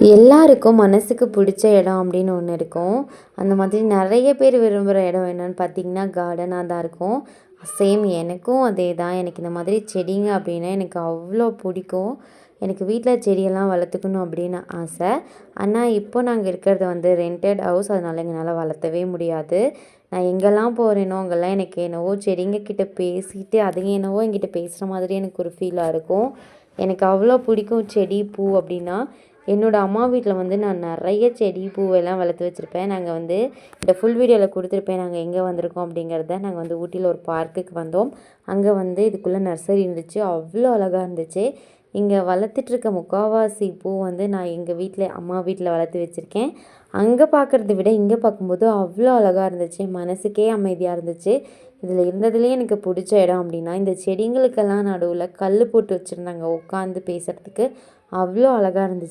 எல்லாருக்கும் மனசுக்கு பிடிச்ச இடம் அப்படின்னு ஒன்று இருக்கும். அந்த மாதிரி நிறைய பேர் விரும்புகிற இடம் என்னன்னு பார்த்தீங்கன்னா, கார்டனாக தான் இருக்கும். சேம் எனக்கும் அதே தான். எனக்கு இந்த மாதிரி செடிங்க அப்படின்னா எனக்கு அவ்வளோ பிடிக்கும். எனக்கு வீட்டில் செடியெல்லாம் வளர்த்துக்கணும் அப்படின்னு ஆசை. ஆனால் இப்போ நாங்கள் இருக்கிறது வந்து ரெண்டட் ஹவுஸ். அதனால எங்களால் வளர்த்தவே முடியாது. நான் எங்கெல்லாம் போகிறேனோ அங்கெல்லாம் எனக்கு என்னவோ செடிங்க கிட்ட பேசிட்டு அதுங்க என்னவோ என்கிட்ட பேசுகிற மாதிரி எனக்கு ஒரு ஃபீலாக இருக்கும். எனக்கு அவ்வளோ பிடிக்கும் செடி, பூ அப்படின்னா. என்னோடய அம்மா வீட்டில் வந்து நான் நிறைய செடி பூவெல்லாம் வளர்த்து வச்சுருப்பேன். நாங்கள் வந்து இந்த ஃபுல் வீடியோவில் கொடுத்துருப்பேன் நாங்கள் எங்கே வந்திருக்கோம் அப்படிங்கிறத. நாங்கள் வந்து ஊட்டியில் ஒரு பார்க்குக்கு வந்தோம். அங்கே வந்து இதுக்குள்ளே நர்சரி இருந்துச்சு. அவ்வளோ அழகாக இருந்துச்சு. இங்கே வளர்த்துட்ருக்க முக்கால்வாசி பூ வந்து நான் எங்கள் வீட்டில் அம்மா வீட்டில் வளர்த்து வச்சுருக்கேன். அங்கே பார்க்குறத விட இங்கே பார்க்கும்போது அவ்வளோ அழகாக இருந்துச்சு. மனசுக்கே அமைதியாக இருந்துச்சு. இதில் இருந்ததுலேயே எனக்கு பிடிச்ச இடம் அப்படின்னா, இந்த செடிங்களுக்கெல்லாம் நடுவில் கல் போட்டு வச்சுருந்தாங்க உட்காந்து பேசுகிறதுக்கு. அவ்வளோ அழகாக இருந்துச்சு.